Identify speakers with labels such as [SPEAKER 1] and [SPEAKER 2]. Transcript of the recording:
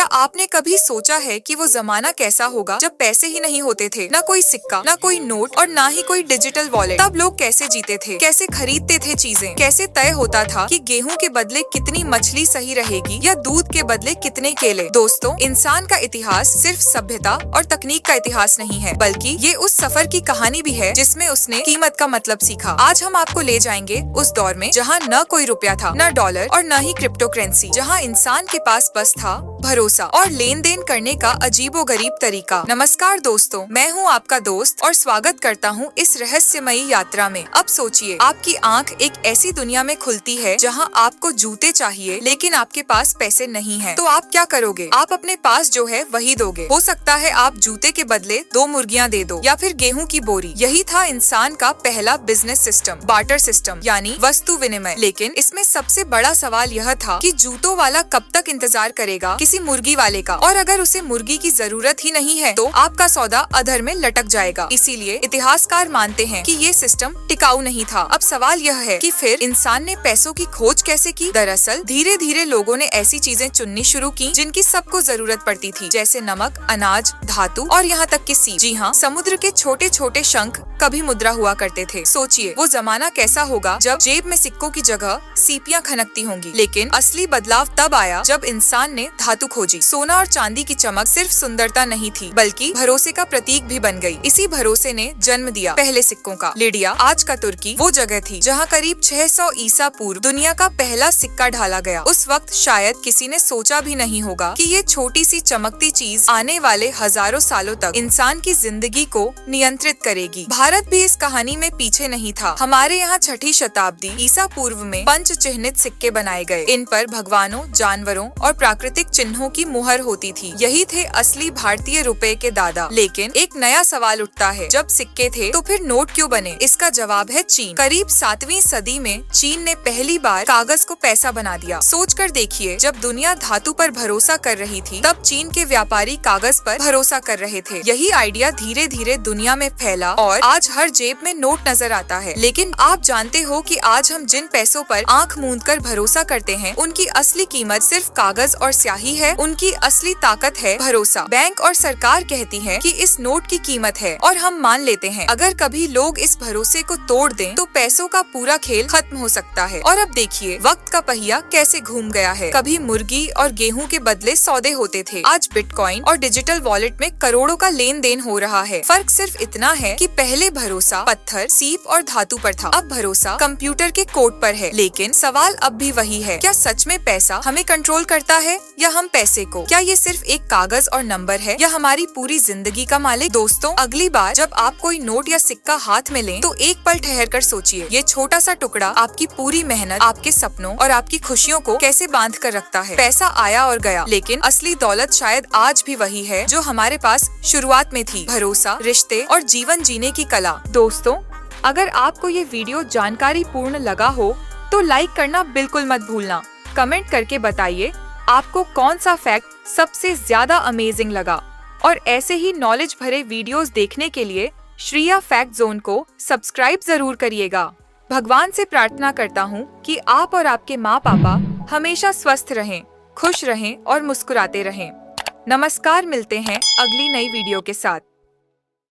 [SPEAKER 1] क्या आपने कभी सोचा है कि वो जमाना कैसा होगा जब पैसे ही नहीं होते थे, न कोई सिक्का, न कोई नोट और न ही कोई डिजिटल वॉलेट। तब लोग कैसे जीते थे, कैसे खरीदते थे चीजें, कैसे तय होता था कि गेहूं के बदले कितनी मछली सही रहेगी या दूध के बदले कितने केले। दोस्तों, इंसान का इतिहास सिर्फ सभ्यता और तकनीक का इतिहास नहीं है, बल्कि ये उस सफर की कहानी भी है जिसमें उसने कीमत का मतलब सीखा। आज हम आपको ले जाएंगे उस दौर में जहाँ न कोई रुपया था, न डॉलर और न ही क्रिप्टो करेंसी, जहाँ इंसान के पास बस था भरोसा और लेन देन करने का अजीबोगरीब तरीका। नमस्कार दोस्तों, मैं हूँ आपका दोस्त और स्वागत करता हूँ इस रहस्यमयी यात्रा में। अब सोचिए, आपकी आंख एक ऐसी दुनिया में खुलती है जहाँ आपको जूते चाहिए लेकिन आपके पास पैसे नहीं है। तो आप क्या करोगे? आप अपने पास जो है वही दोगे। हो सकता है आप जूते के बदले 2 मुर्गियाँ दे दो या फिर गेहूं की बोरी। यही था इंसान का पहला बिजनेस सिस्टम, बार्टर सिस्टम, यानी वस्तु विनिमय। लेकिन इसमें सबसे बड़ा सवाल यह था कि जूतों वाला कब तक इंतजार करेगा किसी मुर्गी वाले का, और अगर उसे मुर्गी की जरूरत ही नहीं है तो आपका सौदा अधर में लटक जाएगा। इसीलिए इतिहासकार मानते हैं कि ये सिस्टम टिकाऊ नहीं था। अब सवाल यह है कि फिर इंसान ने पैसों की खोज कैसे की? दरअसल धीरे धीरे लोगों ने ऐसी चीजें चुननी शुरू की जिनकी सबको जरूरत पड़ती थी, जैसे नमक, अनाज, धातु और यहाँ तक कि सीप। जी हाँ, समुद्र के छोटे छोटे शंख कभी मुद्रा हुआ करते थे। सोचिए वो जमाना कैसा होगा जब जेब में सिक्कों की जगह सीपियां खनकती होंगी। लेकिन असली बदलाव तब आया जब इंसान ने धातु खोजी। सोना और चांदी की चमक सिर्फ सुंदरता नहीं थी, बल्कि भरोसे का प्रतीक भी बन गई। इसी भरोसे ने जन्म दिया पहले सिक्कों का। लिडिया, आज का तुर्की, वो जगह थी जहाँ करीब 600 ईसा पूर्व दुनिया का पहला सिक्का ढाला गया। उस वक्त शायद किसी ने सोचा भी नहीं होगा कि ये छोटी सी चमकती चीज आने वाले हजारों सालों तक इंसान की जिंदगी को नियंत्रित करेगी। भारत भी इस कहानी में पीछे नहीं था। हमारे यहाँ 6ठी शताब्दी ईसा पूर्व में पंच चिह्नित सिक्के बनाए गए। इन पर भगवानों, जानवरों और प्राकृतिक चिन्हों की मुहर होती थी। यही थे असली भारतीय रुपए के दादा। लेकिन एक नया सवाल उठता है, जब सिक्के थे तो फिर नोट क्यों बने? इसका जवाब है चीन। करीब 7वीं सदी में चीन ने पहली बार कागज को पैसा बना दिया। सोचकर देखिए, जब दुनिया धातु पर भरोसा कर रही थी तब चीन के व्यापारी कागज पर भरोसा कर रहे थे। यही आइडिया धीरे धीरे दुनिया में फैला और आज हर जेब में नोट नजर आता है। लेकिन आप जानते हो कि आज हम जिन पैसों पर आंख मूंद कर भरोसा करते हैं, उनकी असली कीमत सिर्फ कागज और स्याही है। उनकी असली ताकत है भरोसा। बैंक और सरकार कहती है कि इस नोट की कीमत है और हम मान लेते हैं। अगर कभी लोग इस भरोसे को तोड़ दें तो पैसों का पूरा खेल खत्म हो सकता है। और अब देखिए वक्त का पहिया कैसे घूम गया है। कभी मुर्गी और गेहूं के बदले सौदे होते थे, आज बिटकॉइन और डिजिटल वॉलेट में करोड़ों का लेन देन हो रहा है। फर्क सिर्फ इतना है कि पहले भरोसा पत्थर, सीप और धातु पर था, अब भरोसा कंप्यूटर के कोड पर है। लेकिन सवाल अब भी वही है, क्या सच में पैसा हमें कंट्रोल करता है या हम पैसे को? क्या ये सिर्फ एक कागज और नंबर है या हमारी पूरी जिंदगी का मालिक? दोस्तों, अगली बार जब आप कोई नोट या सिक्का हाथ में लें तो एक पल ठहर कर सोचिए, ये छोटा सा टुकड़ा आपकी पूरी मेहनत, आपके सपनों और आपकी खुशियों को कैसे बांध कर रखता है। पैसा आया और गया, लेकिन असली दौलत शायद आज भी वही है जो हमारे पास शुरुआत में थी, भरोसा, रिश्ते और जीवन जीने की कला। दोस्तों, अगर आपको ये वीडियो जानकारी पूर्ण लगा हो तो लाइक करना बिल्कुल मत भूलना। कमेंट करके बताइए आपको कौन सा फैक्ट सबसे ज्यादा अमेजिंग लगा। और ऐसे ही नॉलेज भरे वीडियोस देखने के लिए श्रिया फैक्ट जोन को सब्सक्राइब जरूर करिएगा। भगवान से प्रार्थना करता हूँ कि आप और आपके माँ पापा हमेशा स्वस्थ रहें, खुश रहें और मुस्कुराते रहें। नमस्कार, मिलते हैं अगली नई वीडियो के साथ।